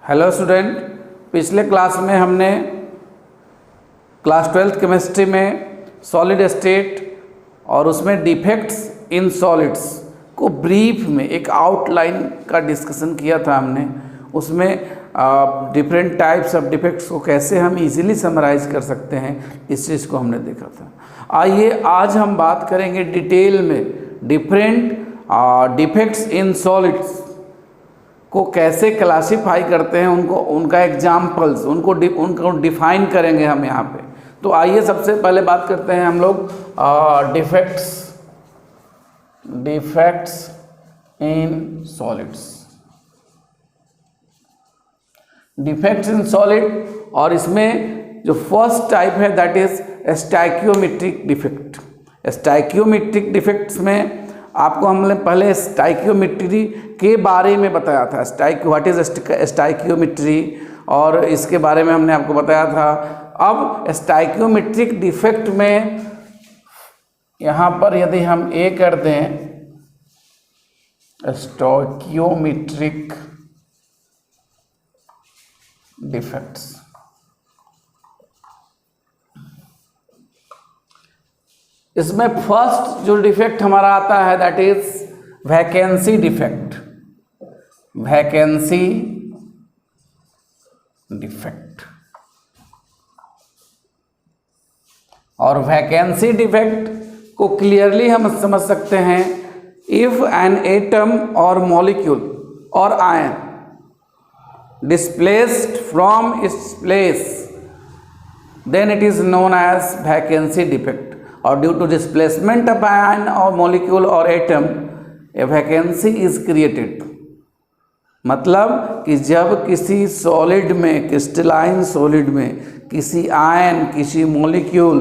Hello student, पिछले class में हमने क्लास 12th केमिस्ट्री में सॉलिड स्टेट और उसमें डिफेक्ट्स इन सॉलिड्स को ब्रीफ में एक आउटलाइन का डिस्कशन किया था हमने। उसमें डिफरेंट टाइप्स ऑफ डिफेक्ट्स को कैसे हम इजीली समराइज कर सकते हैं, इस चीज़ को हमने देखा था। आइए आज हम बात करेंगे डिटेल में डिफरेंट डिफेक्ट्स इन सॉलिड्स को कैसे क्लासिफाई करते हैं, उनका एग्जाम्पल्स उनको डिफाइन करेंगे हम यहाँ पे। तो आइए सबसे पहले बात करते हैं हम लोग defects in solids. Defects in solid, और इसमें जो फर्स्ट टाइप है that is stoichiometric defect. Stoichiometric defects में आपको हमने पहले स्टाइकियोमेट्री के बारे में बताया था। व्हाट इज स्टाइकियोमेट्री, और इसके बारे में हमने आपको बताया था। अब स्टाइकियोमेट्रिक डिफेक्ट में यहाँ पर यदि हम ए कर दें स्टाइकियोमेट्रिक डिफेक्ट्स, इसमें फर्स्ट जो डिफेक्ट हमारा आता है that is vacancy defect. Vacancy defect, और वैकेंसी डिफेक्ट को क्लियरली हम समझ सकते हैं, इफ एन एटम और मॉलिक्यूल और ion displaced from its place, then it is known as vacancy defect. Or due to displacement of ion or molecule or atom, a vacancy is created. मतलब कि जब किसी सॉलिड में, crystalline solid में किसी ion, किसी molecule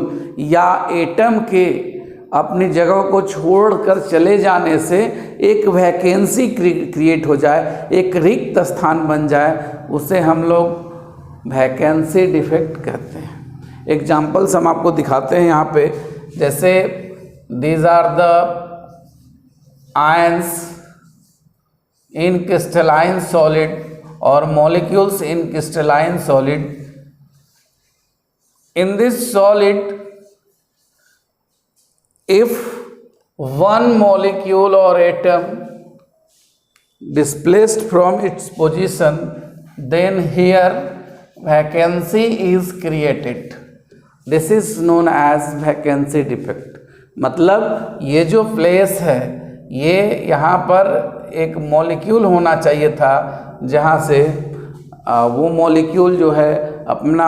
या atom के अपनी जगह को छोड़कर चले जाने से एक वैकेंसी क्रिएट हो जाए, एक रिक्त स्थान बन जाए, उसे हम लोग वैकेंसी डिफेक्ट कहते हैं। एग्जाम्पल्स हम आपको दिखाते हैं यहाँ पे, जैसे these are the ions in crystalline solid और molecules in crystalline solid. In this solid, if one molecule or atom displaced from its position, then here vacancy is created. This is known as vacancy defect. मतलब ये जो place है, ये यहाँ पर एक molecule होना चाहिए था, जहाँ से वो मॉलिक्यूल जो है अपना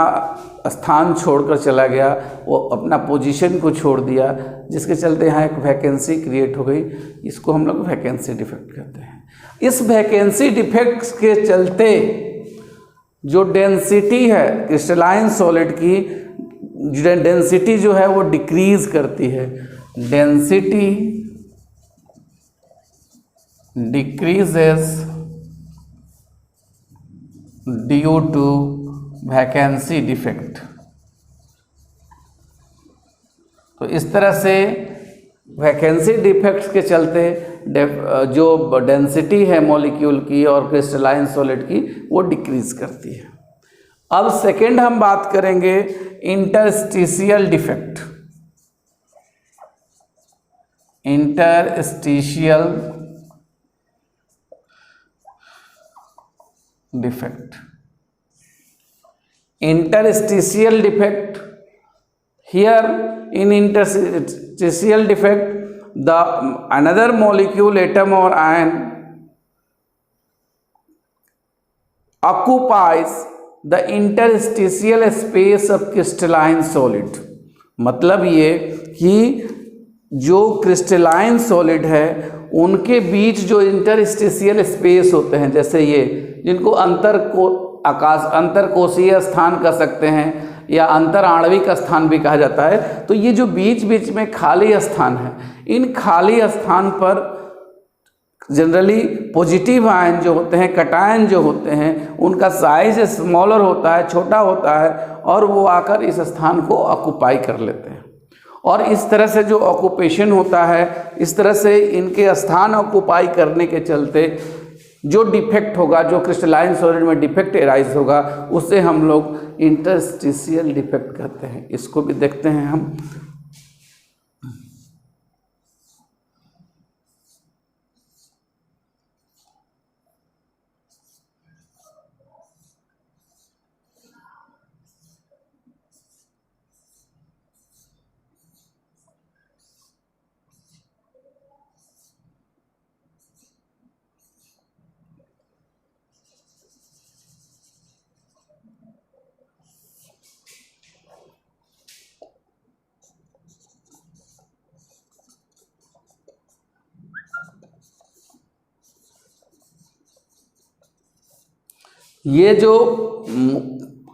स्थान छोड़कर चला गया, वो अपना पोजीशन को छोड़ दिया, जिसके चलते यहाँ एक वैकेंसी क्रिएट हो गई। इसको हम लोग वैकेंसी डिफेक्ट कहते हैं। इस वैकेंसी डिफेक्ट के चलते जो डेंसिटी है क्रिस्टलाइन सॉलिड की, डेंसिटी जो है वो डिक्रीज करती है। Density decreases due to vacancy defect. तो इस तरह से वैकेंसी डिफेक्ट्स के चलते जो डेंसिटी है मॉलिक्यूल की और क्रिस्टलाइन सॉलिड की, वो डिक्रीज करती है। अब सेकेंड हम बात करेंगे interstitial defect. Interstitial defect. Interstitial defect, here in interstitial defect, the another molecule, atom or ion occupies the interstitial space of crystalline solid। मतलब ये कि जो क्रिस्टलाइन सॉलिड है उनके बीच जो इंटरस्टिशियल स्पेस होते हैं, जैसे ये जिनको अंतरकोशीय स्थान कह सकते हैं या अंतर आणविक स्थान भी कहा जाता है। तो ये जो बीच बीच में खाली स्थान है, इन खाली स्थान पर जनरली पॉजिटिव आयन जो होते हैं, कटायन जो होते हैं, उनका साइज स्मॉलर होता है, छोटा होता है, और वो आकर इस स्थान को ऑक्युपाई कर लेते हैं। और इस तरह से जो ऑक्यूपेशन होता है, इस तरह से इनके स्थान ऑक्युपाई करने के चलते जो डिफेक्ट होगा, जो क्रिस्टलाइन सॉलिड में डिफेक्ट एराइज होगा, उसे हम लोग इंटरस्टिशियल डिफेक्ट कहते हैं। इसको भी देखते हैं हम। ये जो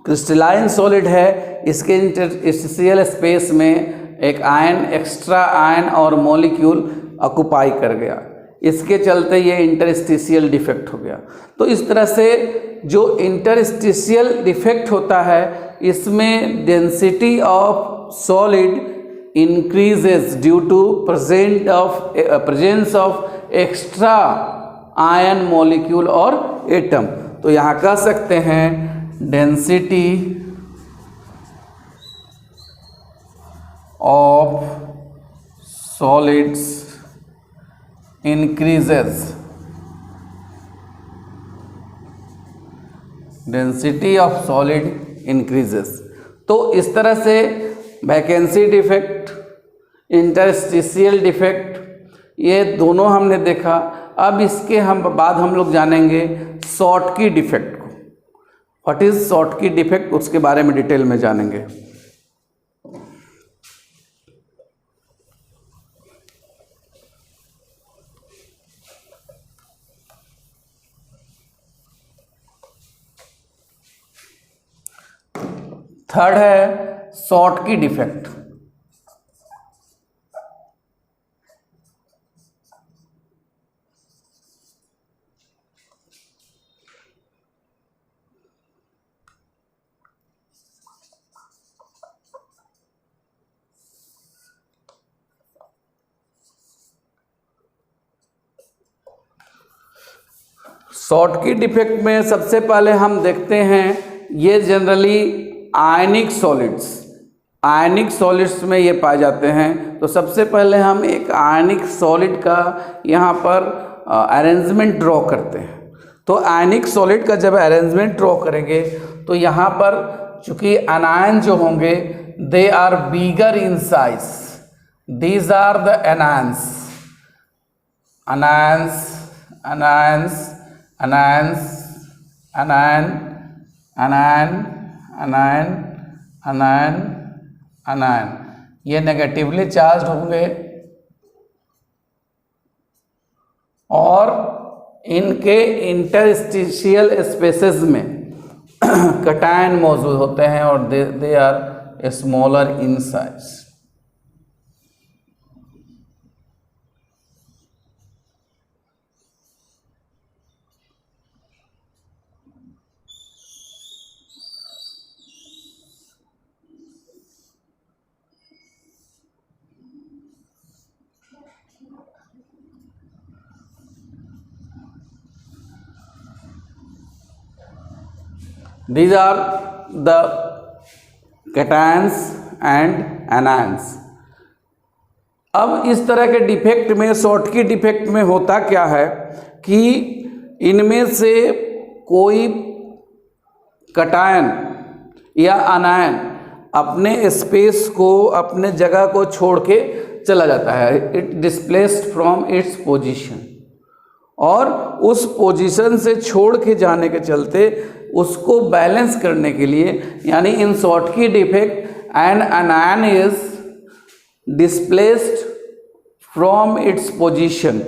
क्रिस्टलाइन सॉलिड है, इसके इंटरस्टिशियल स्पेस में एक आयन, एक्स्ट्रा आयन और मॉलिक्यूल ऑक्युपाई कर गया, इसके चलते ये इंटरस्टिशियल डिफेक्ट हो गया। तो इस तरह से जो इंटरस्टिशियल डिफेक्ट होता है, इसमें density of solid increases due to presence of extra ion molecule और एटम। तो यहाँ कह सकते हैं density of solids increases, density of solid increases. तो इस तरह से वैकेंसी डिफेक्ट, इंटरस्टिशियल डिफेक्ट, ये दोनों हमने देखा। अब इसके बाद हम लोग जानेंगे शॉर्टकी डिफेक्ट को। व्हाट इज शॉर्टकी डिफेक्ट, उसके बारे में डिटेल में जानेंगे। थर्ड है शॉर्टकी डिफेक्ट। शॉर्टकी डिफेक्ट में सबसे पहले हम देखते हैं, ये जनरली आयनिक सॉलिड्स में ये पाए जाते हैं। तो सबसे पहले हम एक आयनिक सॉलिड का यहाँ पर अरेंजमेंट ड्रॉ करते हैं। तो आयनिक सॉलिड का जब अरेंजमेंट ड्रॉ करेंगे, तो यहाँ पर चूंकि अनायन जो होंगे, they are bigger in size, these are the anions, anions, anions, anions, anion, anion, anion, anion, anion, ये नेगेटिवली चार्ज होंगे और इनके इंटरस्टिशियल स्पेसेस में कटायन मौजूद होते हैं और they are smaller in size. These are the cations and anions। अब इस तरह के डिफेक्ट में, शॉर्टकी डिफेक्ट में होता क्या है कि इनमें से कोई कटायन या अनायन अपने स्पेस को, अपने जगह को छोड़ के चला जाता है। It displaced from its position, और उस पोजीशन से छोड़ के जाने के चलते उसको बैलेंस करने के लिए, यानी in Schottky defect an anion is displaced from its position,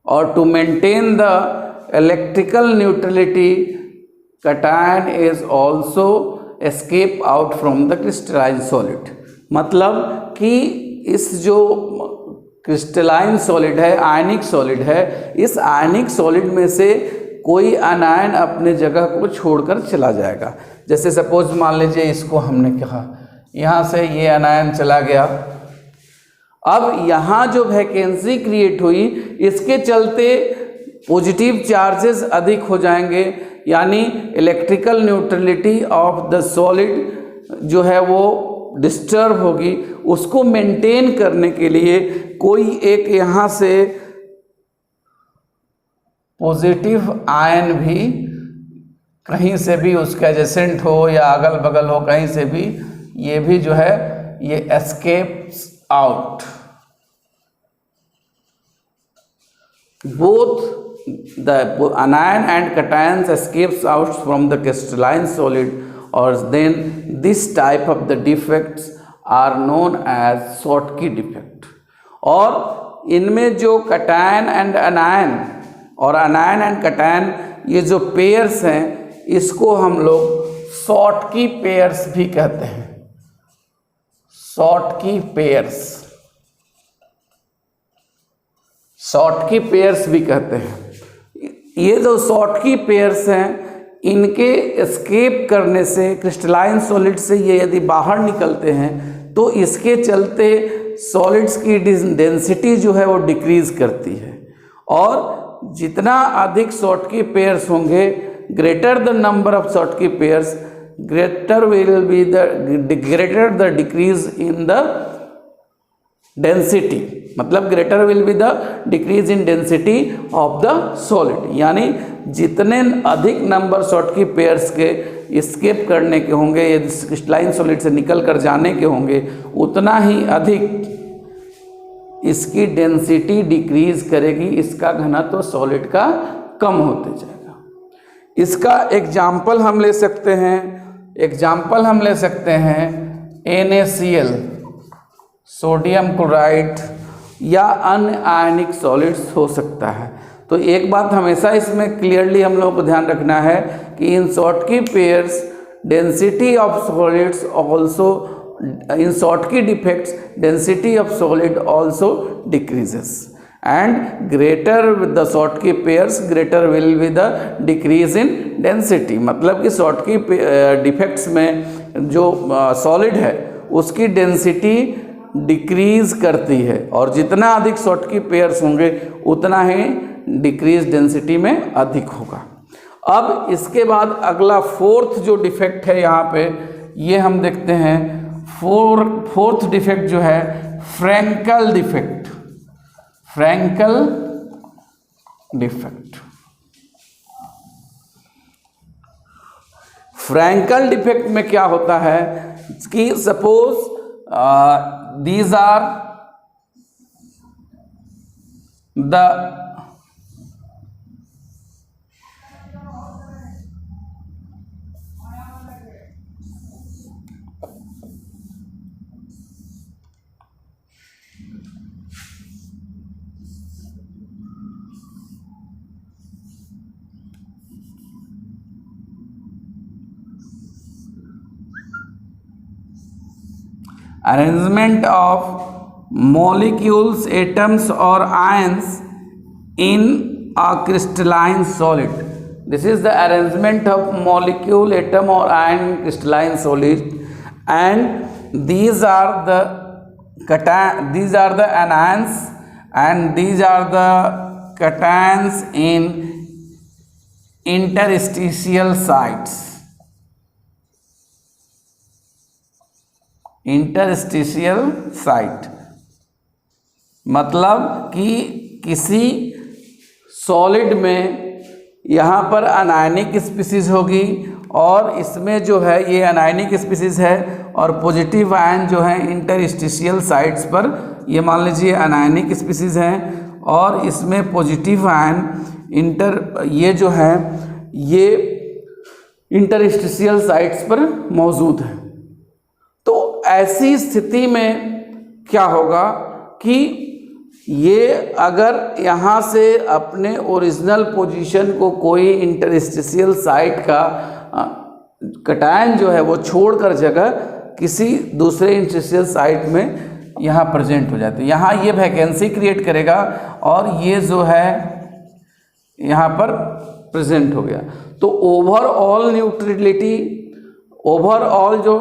और to maintain the electrical neutrality cation is also escape out from the crystalline solid. मतलब कि इस जो क्रिस्टलाइन सॉलिड है, आयनिक सॉलिड है, इस आयनिक सॉलिड में से कोई अनायन अपने जगह को छोड़कर चला जाएगा। जैसे सपोज मान लीजिए इसको हमने कहा, यहाँ से ये अनायन चला गया। अब यहाँ जो वैकेंसी क्रिएट हुई, इसके चलते पॉजिटिव चार्जेस अधिक हो जाएंगे, यानी electrical neutrality of the solid जो है वो डिस्टर्ब होगी। उसको मेंटेन करने के लिए कोई एक यहाँ से पॉजिटिव आयन भी कहीं से भी उसका एडजेसेंट हो या अगल बगल हो, कहीं से भी ये भी जो है ये escapes out. Both the anion and cations escapes out from the crystalline solid, or then this type of the defects are known as Schottky defect। और इनमें जो कटायन एंड अनायन और अनायन एंड कटायन ये जो पेयर्स हैं इसको हम लोग शॉटकी पेयर्स भी कहते हैं। शॉटकी पेयर्स, शॉटकी पेयर्स भी कहते हैं। ये जो शॉटकी पेयर्स हैं इनके एस्केप करने से क्रिस्टलाइन सॉलिड से ये यदि बाहर निकलते हैं तो इसके चलते सॉलिड्स की डेंसिटी जो है वो डिक्रीज करती है, और जितना अधिक शॉटकी पेयर्स होंगे, greater the number of Schottky pairs greater will be the decrease in the density, मतलब greater will be the decrease in density of the solid. यानी जितने अधिक नंबर शॉटकी पेयर्स के एस्केप करने के होंगे, यदि क्रिस्टलाइन सॉलिड से निकल कर जाने के होंगे, उतना ही अधिक इसकी डेंसिटी डिक्रीज करेगी, इसका घनत्व सॉलिड का कम होते जाएगा। इसका एग्जाम्पल हम ले सकते हैं NaCl, सोडियम क्लोराइड या अन्य आयनिक सॉलिड्स हो सकता है। तो एक बात हमेशा इसमें क्लियरली हम लोगों को ध्यान रखना है कि in Schottky pairs density of solids also, in Schottky defects density of solid also decreases, and greater with the Schottky pairs greater will be the decrease in density. मतलब कि शॉटकी डिफेक्ट्स में जो सॉलिड है उसकी density decrease करती है, और जितना अधिक शॉटकी पेयर्स होंगे उतना ही डिक्रीज डेंसिटी में अधिक होगा। अब इसके बाद अगला फोर्थ जो डिफेक्ट है यहाँ पे, ये हम देखते हैं फोर्थ डिफेक्ट जो है Frenkel defect. Frenkel defect, Frenkel defect में क्या होता है कि suppose these are the arrangement of molecules, atoms or ions in a crystalline solid. This is the arrangement of molecule, atom or ion in crystalline solid, and these are the anions and these are the cations in interstitial sites। Interstitial site मतलब कि किसी solid में यहाँ पर anionic species होगी, और इसमें जो है ये अनायनिक स्पीसीज है, और पॉजिटिव आयन जो है इंटरस्टिशियल साइट्स पर, ये मान लीजिए अनायनिक स्पीसीज हैं, और इसमें पॉजिटिव आयन ये जो है ये इंटरस्टिशियल साइट्स पर मौजूद है। तो ऐसी स्थिति में क्या होगा कि ये अगर यहाँ से अपने ओरिजिनल पोजीशन को कोई इंटरस्टिशियल साइट का कटायन जो है वो छोड़कर जगह किसी दूसरे इंटरस्टिशियल साइट में यहाँ प्रेजेंट हो जाती है, यहाँ ये वैकेंसी क्रिएट करेगा और ये जो है यहाँ पर प्रेजेंट हो गया। तो ओवरऑल न्यूट्रलिटी ओवरऑल जो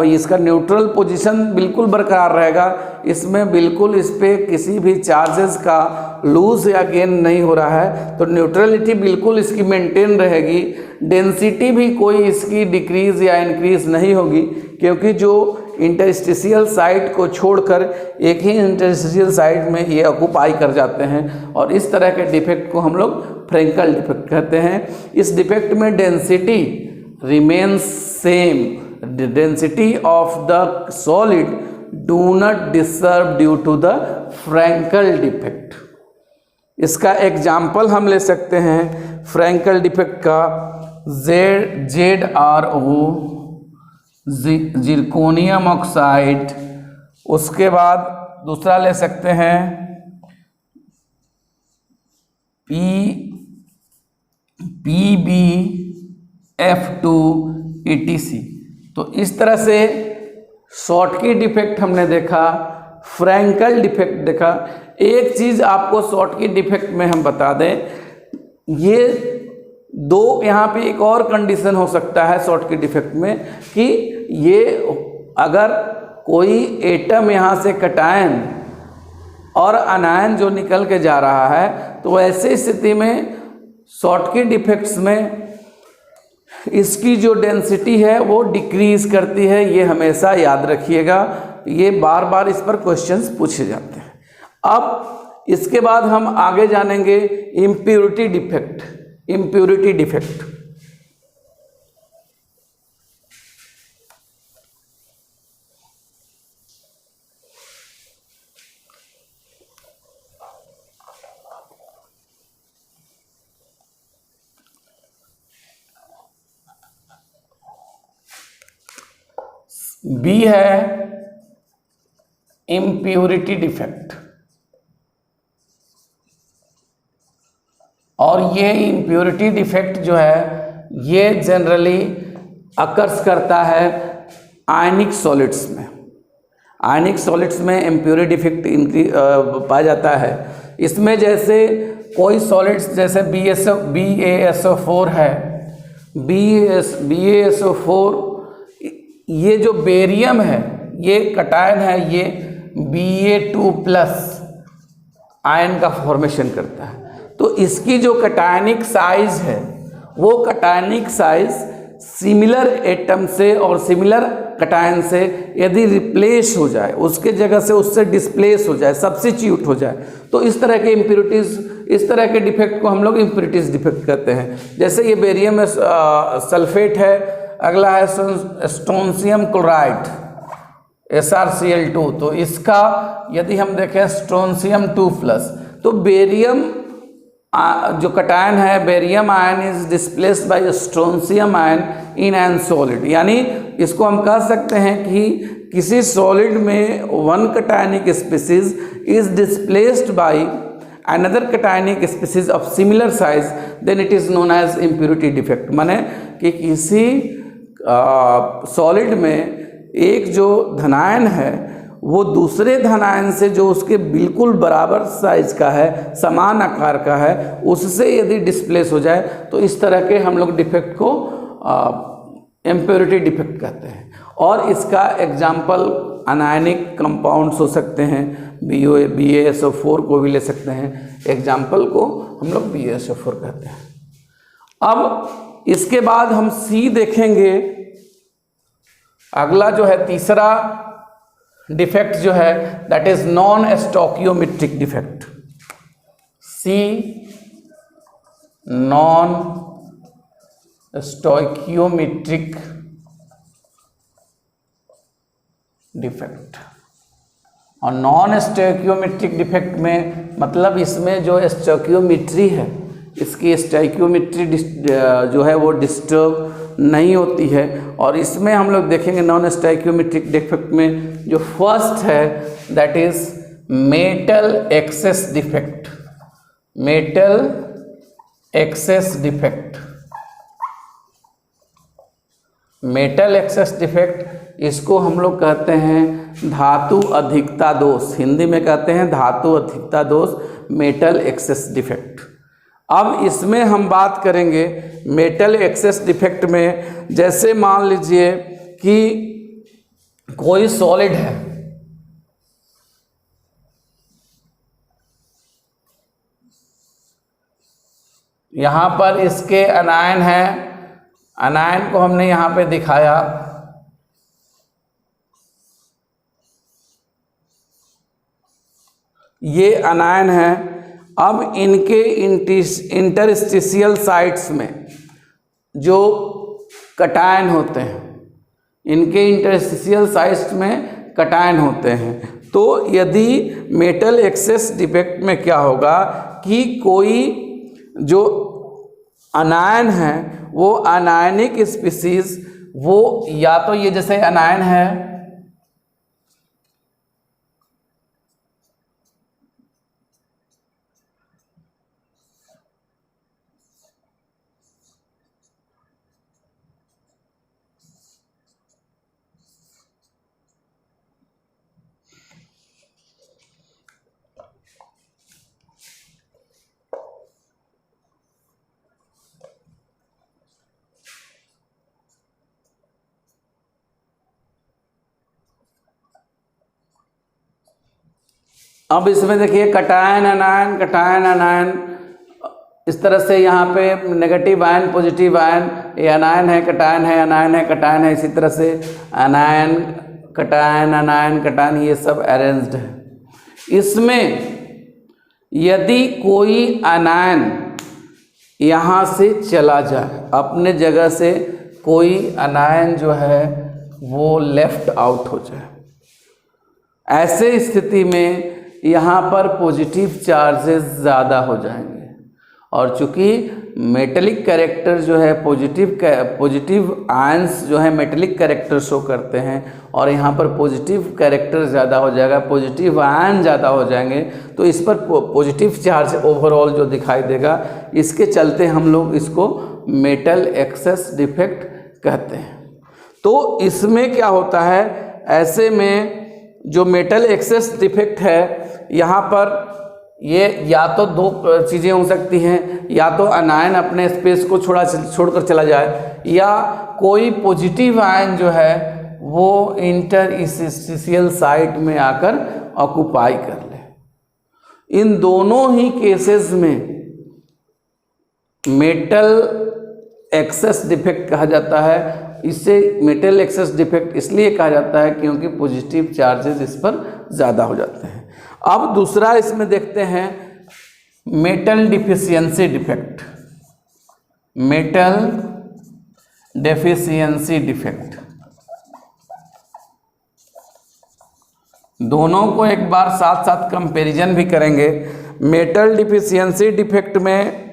इसका न्यूट्रल पोजीशन बिल्कुल बरकरार रहेगा, इसमें बिल्कुल इस पर किसी भी चार्जेस का लूज या गेन नहीं हो रहा है, तो न्यूट्रलिटी बिल्कुल इसकी मेंटेन रहेगी। डेंसिटी भी कोई इसकी डिक्रीज या इंक्रीज नहीं होगी, क्योंकि जो इंटरस्टिशियल साइट को छोड़कर एक ही इंटरस्टिशियल साइट में ये ऑक्यूपाई कर जाते हैं, और इस तरह के डिफेक्ट को हम लोग फ्रेंकल डिफेक्ट कहते हैं। इस डिफेक्ट में density remains same, the density of the solid do not disturb due to the Frankel defect। इसका एग्जाम्पल हम ले सकते हैं फ्रैंकल डिफेक्ट का, ZrO जिरकोनियम ऑक्साइड। उसके बाद दूसरा ले सकते हैं PbF2 ETC। तो इस तरह से शॉर्टकी डिफेक्ट हमने देखा, फ्रैंकल डिफेक्ट देखा। एक चीज़ आपको शॉर्टकी डिफेक्ट में हम बता दें, ये दो यहाँ पे एक और कंडीशन हो सकता है शॉर्टकी डिफेक्ट में, कि ये अगर कोई एटम यहाँ से कटायन और अनायन जो निकल के जा रहा है, तो ऐसी स्थिति में शॉर्टकी डिफेक्ट्स में इसकी जो डेंसिटी है वो डिक्रीज करती है। ये हमेशा याद रखिएगा, ये बार बार इस पर क्वेश्चंस पूछे जाते हैं। अब इसके बाद हम आगे जानेंगे इम्प्योरिटी डिफेक्ट। इम्प्योरिटी डिफेक्ट बी है इम्प्योरिटी डिफेक्ट, और ये इम्प्योरिटी डिफेक्ट जो है ये जनरली अकर्स करता है आयनिक सॉलिड्स में। आयनिक सॉलिड्स में इम्प्योरिटी डिफेक्ट पाया जाता है। इसमें जैसे कोई सॉलिड्स जैसे BaSO4 है, BaSO4, ये जो बेरियम है ये कटायन है, ये Ba2+ आयन का फॉर्मेशन करता है। तो इसकी जो कटायनिक साइज है वो कटायनिक साइज सिमिलर एटम से और सिमिलर कटायन से यदि रिप्लेस हो जाए, उसके जगह से उससे डिस्प्लेस हो जाए, सब्स्टिट्यूट हो जाए, तो इस तरह के इम्प्योरिटीज़, इस तरह के डिफेक्ट को हम लोग इम्प्योरिटीज़ डिफेक्ट कहते हैं। जैसे ये बेरियम सल्फेट है, अगला है स्ट्रोंशियम क्लोराइड SrCl2। तो इसका यदि हम देखें स्ट्रोंशियम 2+, तो बेरियम जो कटायन है, barium ion is displaced bye strontium ion in an solid. यानी इसको हम कह सकते हैं कि किसी सॉलिड में one cationic species is displaced by another cationic species of similar size, then it is known as impurity defect. माने कि किसी सॉलिड में एक जो धनायन है वो दूसरे धनायन से जो उसके बिल्कुल बराबर साइज का है, समान आकार का है, उससे यदि डिस्प्लेस हो जाए, तो इस तरह के हम लोग डिफेक्ट को इम्प्योरिटी डिफेक्ट कहते हैं। और इसका एग्जाम्पल अनायनिक कंपाउंड्स हो सकते हैं, BaSO4 को भी ले सकते हैं, एग्जाम्पल को हम लोग BaSO4 कहते हैं। अब इसके बाद हम C देखेंगे। अगला जो है तीसरा डिफेक्ट जो है that is non stoichiometric defect. C non stoichiometric defect. और नॉन स्टोकियोमेट्रिक डिफेक्ट में मतलब इसमें जो स्टोकियोमेट्री है, इसकी स्टोकियोमेट्री जो है वो डिस्टर्ब नहीं होती है। और इसमें हम लोग देखेंगे नॉन स्टोकियोमेट्रिक डिफेक्ट में जो फर्स्ट है that is metal excess defect. Metal excess defect, metal excess defect इसको हम लोग कहते हैं धातु अधिकता दोष, हिंदी में कहते हैं धातु अधिकता दोष, मेटल एक्सेस डिफेक्ट। अब इसमें हम बात करेंगे मेटल एक्सेस डिफेक्ट में। जैसे मान लीजिए कि कोई सॉलिड है, यहाँ पर इसके अनायन है, अनायन को हमने यहाँ पे दिखाया। ये अनायन है। अब इनके इंटरस्टिशियल साइट्स में जो कटायन होते हैं, इनके इंटरस्टिशियल साइट्स में कटायन होते हैं। तो यदि मेटल एक्सेस डिफेक्ट में क्या होगा कि कोई जो अनायन है वो अनायनिक स्पीसीज, वो या तो ये जैसे अनायन है, अब इसमें देखिए कटायन अनायन, कटायन अनायन, इस तरह से यहाँ पे नेगेटिव आयन पॉजिटिव आयन, ये अनायन है कटायन है, अनायन है कटायन है, इसी तरह से अनायन कटायन अनायन कटायन, ये सब अरेंज्ड है। इसमें यदि कोई अनायन यहाँ से चला जाए, अपने जगह से कोई अनायन जो है वो लेफ्ट आउट हो जाए, ऐसे स्थिति में यहाँ पर पॉजिटिव चार्जेस ज़्यादा हो जाएंगे। और चूँकि मेटेलिक कैरेक्टर जो है पॉजिटिव आयंस जो है मेटेलिक कैरेक्टर शो करते हैं, और यहाँ पर पॉजिटिव कैरेक्टर ज़्यादा हो जाएगा, पॉजिटिव आयन ज़्यादा हो जाएंगे, तो इस पर पॉजिटिव चार्ज ओवरऑल जो दिखाई देगा, इसके चलते हम लोग इसको मेटल एक्सेस डिफेक्ट कहते हैं। तो इसमें क्या होता है, ऐसे में जो मेटल एक्सेस डिफेक्ट है, यहाँ पर ये या तो दो चीज़ें हो सकती हैं, या तो अनायन अपने स्पेस को छोड़कर चला जाए, या कोई पॉजिटिव आयन जो है वो इंटरस्टिशियल साइट में आकर ऑक्यूपाई कर ले। इन दोनों ही केसेस में मेटल एक्सेस डिफेक्ट कहा जाता है। इससे मेटल एक्सेस डिफेक्ट इसलिए कहा जाता है क्योंकि पॉजिटिव चार्जेस इस पर ज़्यादा हो जाते हैं। अब दूसरा इसमें देखते हैं metal deficiency defect. Metal deficiency defect, दोनों को एक बार साथ साथ कंपैरिजन भी करेंगे। मेटल डिफिशियंसी डिफेक्ट में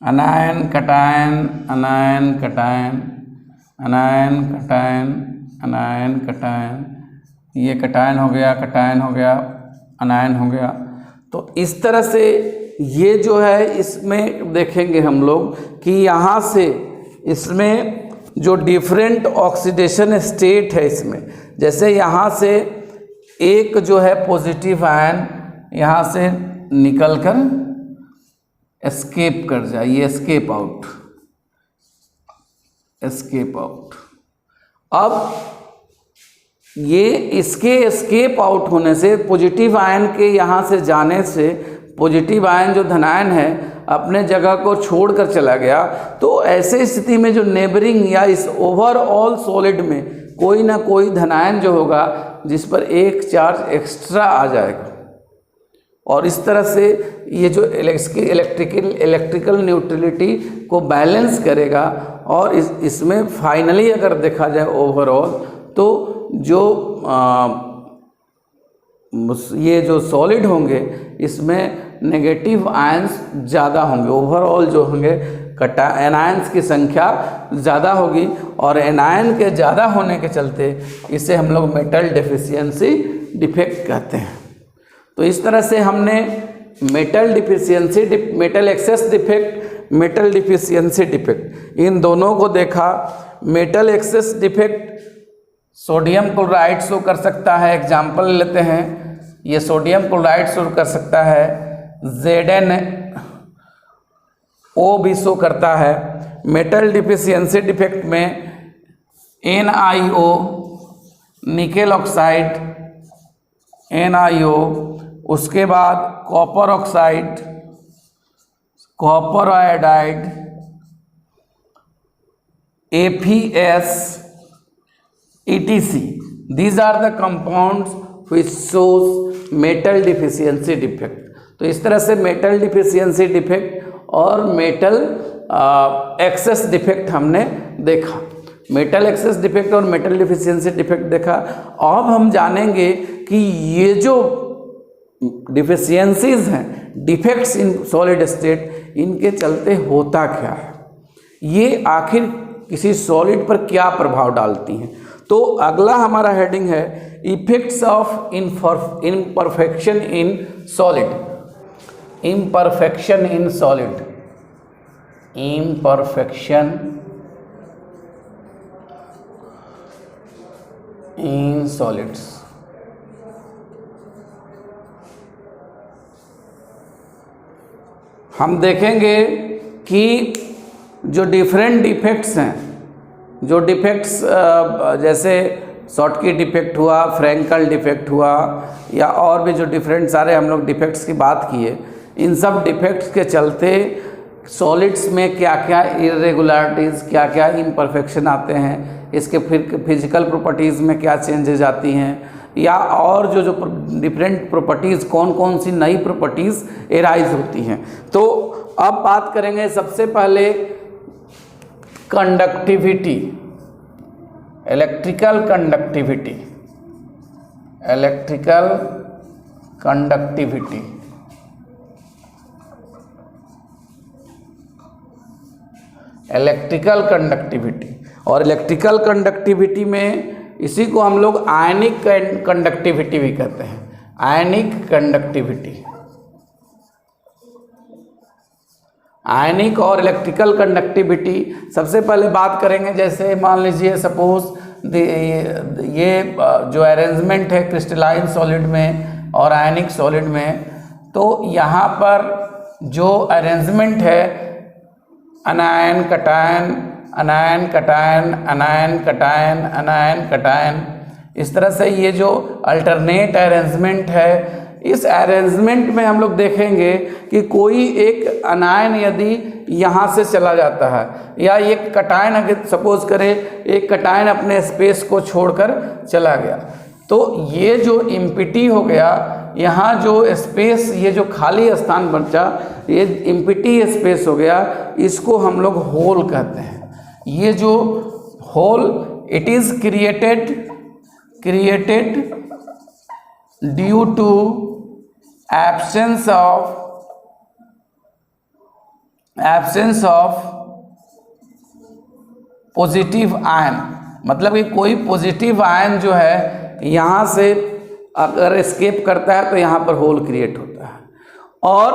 अनायन कटायन अनायन कटायन अनायन कटायन अनायन कटायन, ये कटायन हो गया, कटायन हो गया, अनायन हो गया। तो इस तरह से ये जो है इसमें देखेंगे हम लोग कि यहाँ से इसमें जो डिफरेंट ऑक्सीडेशन स्टेट है इसमें, जैसे यहाँ से एक जो है पॉजिटिव आयन यहाँ से निकलकर एस्केप कर जाए, ये एस्केप आउट, एस्केप आउट। अब ये इसके एस्केप आउट होने से, पॉजिटिव आयन के यहाँ से जाने से, पॉजिटिव आयन जो धनायन है अपने जगह को छोड़कर चला गया, तो ऐसे स्थिति में जो नेबरिंग या इस ओवरऑल सॉलिड में कोई ना कोई धनायन जो होगा जिस पर एक चार्ज एक्स्ट्रा आ जाएगा, और इस तरह से ये जो इलेक्ट्रिकल न्यूट्रलिटी को बैलेंस करेगा। और इसमें फाइनली अगर देखा जाए ओवरऑल, तो जो ये जो सॉलिड होंगे इसमें नेगेटिव आयंस ज़्यादा होंगे, ओवरऑल जो होंगे एनायंस की संख्या ज़्यादा होगी और एनायन के ज़्यादा होने के चलते इसे हम लोग मेटल डेफिशिएंसी डिफेक्ट कहते हैं। तो इस तरह से हमने metal excess defect, metal deficiency defect, इन दोनों को देखा। Metal excess defect sodium chloride show कर सकता है, एग्जाम्पल लेते हैं, ये सोडियम क्लोराइड शो कर सकता है, ZnO भी शो करता है। मेटल डिफिशियंसी डिफेक्ट में NiO, निकेल ऑक्साइड, NiO, उसके बाद copper oxide, copper iodide, APS, etc. These are the compounds which shows metal deficiency defect. तो इस तरह से मेटल डिफिशियंसी डिफेक्ट और मेटल एक्सेस डिफेक्ट हमने देखा। मेटल एक्सेस डिफेक्ट और मेटल डिफिशियंसी डिफेक्ट देखा। अब हम जानेंगे कि ये जो डिफिशियंसीज हैं, डिफेक्ट्स इन सॉलिड स्टेट, इनके चलते होता क्या है, ये आखिर किसी सॉलिड पर क्या प्रभाव डालती हैं। तो अगला हमारा हेडिंग है effects of imperfection in solid. Imperfection in solid, imperfection in solids. हम देखेंगे कि जो डिफरेंट डिफेक्ट्स हैं, जो डिफेक्ट्स जैसे शॉटकी डिफेक्ट हुआ, फ्रैंकल डिफेक्ट हुआ, या और भी जो डिफरेंट सारे हम लोग डिफेक्ट्स की बात किए, इन सब डिफेक्ट्स के चलते सॉलिड्स में क्या क्या इरेगुलरिटीज़, क्या क्या इम्परफेक्शन आते हैं, इसके फिर फिजिकल प्रॉपर्टीज़ में क्या चेंजेज आती हैं, या और जो डिफरेंट प्रॉपर्टीज़, कौन कौन सी नई प्रॉपर्टीज़ एराइज होती हैं। तो अब बात करेंगे सबसे पहले conductivity, electrical conductivity, electrical conductivity. Electrical conductivity, और इलेक्ट्रिकल कंडक्टिविटी में इसी को हम लोग आयनिक कंडक्टिविटी भी कहते हैं, आयनिक कंडक्टिविटी। आयनिक और इलेक्ट्रिकल कंडक्टिविटी सबसे पहले बात करेंगे। जैसे मान लीजिए सपोज ये जो अरेंजमेंट है क्रिस्टलाइन सॉलिड में और आयनिक सॉलिड में, तो यहाँ पर जो अरेंजमेंट है अनायन कटायन, अनायन कटायन, अनायन कटायन, अनायन कटायन, इस तरह से ये जो अल्टरनेट अरेंजमेंट है, इस अरेंजमेंट में हम लोग देखेंगे कि कोई एक अनायन यदि यहाँ से चला जाता है, या एक कटायन अगर सपोज करें एक कटायन अपने स्पेस को छोड़कर चला गया, तो ये जो इम्पिटी हो गया, यहाँ जो स्पेस, ये जो खाली स्थान बचा, ये इम्पिटी स्पेस हो गया, इसको हम लोग होल कहते हैं। ये जो hole, it is created due to absence of positive ion. मतलब कि कोई पॉजिटिव आयन जो है यहाँ से अगर एस्केप करता है तो यहाँ पर होल क्रिएट होता है। और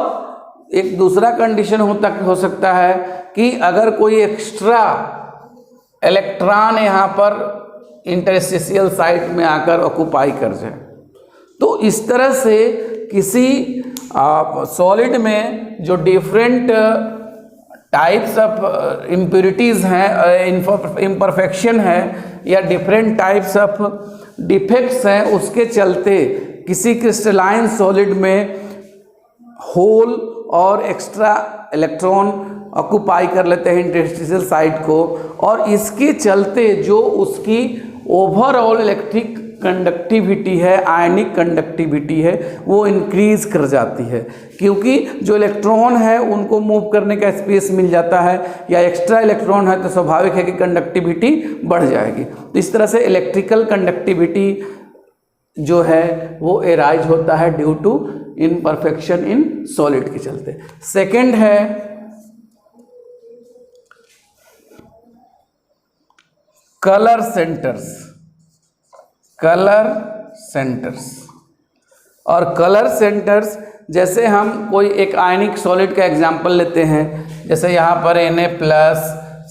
एक दूसरा कंडीशन हो सकता है कि अगर कोई एक्स्ट्रा इलेक्ट्रॉन यहाँ पर इंटरस्टिशियल साइट में आकर ऑक्यूपाई कर जाए। तो इस तरह से किसी सॉलिड में जो डिफरेंट टाइप्स ऑफ इम्प्योरिटीज़ हैं, इम्परफेक्शन है, या डिफरेंट टाइप्स ऑफ डिफेक्ट्स हैं, उसके चलते किसी क्रिस्टलाइन सॉलिड में होल और एक्स्ट्रा इलेक्ट्रॉन ऑक्यूपाई कर लेते हैं इंटरस्टिशियल साइट को, और इसके चलते जो उसकी ओवरऑल इलेक्ट्रिक कंडक्टिविटी है, आयनिक कंडक्टिविटी है, वो इंक्रीज कर जाती है, क्योंकि जो इलेक्ट्रॉन है उनको मूव करने का स्पेस मिल जाता है, या एक्स्ट्रा इलेक्ट्रॉन है तो स्वाभाविक है कि कंडक्टिविटी बढ़ जाएगी। तो इस तरह से इलेक्ट्रिकल कंडक्टिविटी जो है वो एराइज होता है due to imperfection in solid के चलते। सेकेंड है कलर सेंटर्स, कलर सेंटर्स। और कलर सेंटर्स जैसे हम कोई एक आयनिक सॉलिड का एग्जांपल लेते हैं, जैसे यहाँ पर Na plus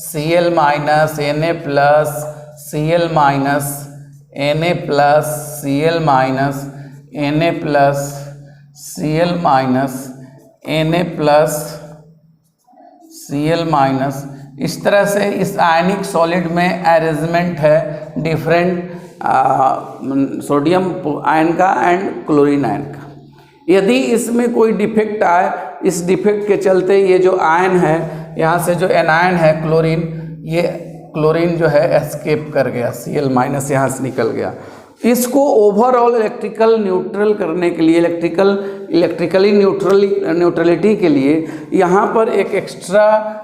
Cl minus, Na plus Cl minus, Na plus Cl minus, Na plus Cl minus, Na plus Cl minus. इस तरह से इस आयनिक सॉलिड में अरेंजमेंट है डिफरेंट सोडियम आयन का एंड क्लोरीन आयन का। यदि इसमें कोई डिफेक्ट आए, इस डिफेक्ट के चलते ये जो आयन है, यहाँ से जो एनायन है क्लोरीन, ये क्लोरीन जो है एस्केप कर गया, Cl माइनस यहाँ से निकल गया। इसको ओवरऑल इलेक्ट्रिकल न्यूट्रल करने के लिए, इलेक्ट्रिकली न्यूट्रलिटी के लिए यहाँ पर एक एक्स्ट्रा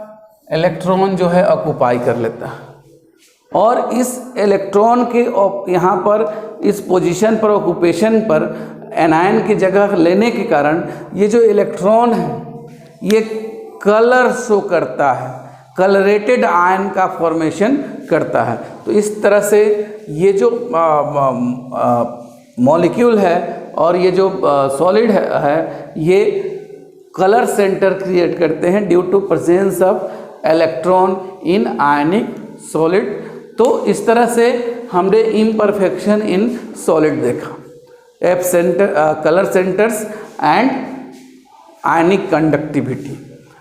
इलेक्ट्रॉन जो है ऑक्युपाई कर लेता है, और इस इलेक्ट्रॉन के यहाँ पर इस पोजीशन पर, ऑक्यूपेशन पर एनायन की जगह लेने के कारण ये जो इलेक्ट्रॉन है ये कलर शो करता है, कलरेटेड आयन का फॉर्मेशन करता है। तो इस तरह से ये जो मॉलिक्यूल है और ये जो सॉलिड है ये कलर सेंटर क्रिएट करते हैं due to presence of electron in ionic solid. तो इस तरह से हमने इम्परफेक्शन इन सॉलिड देखा, F centre, colour centres and ionic conductivity.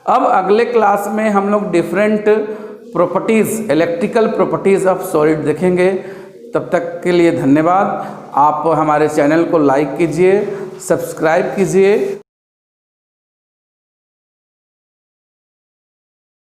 अब अगले क्लास में हम लोग different properties, electrical properties of solid देखेंगे। तब तक के लिए धन्यवाद। आप हमारे चैनल को लाइक कीजिए, सब्सक्राइब कीजिए।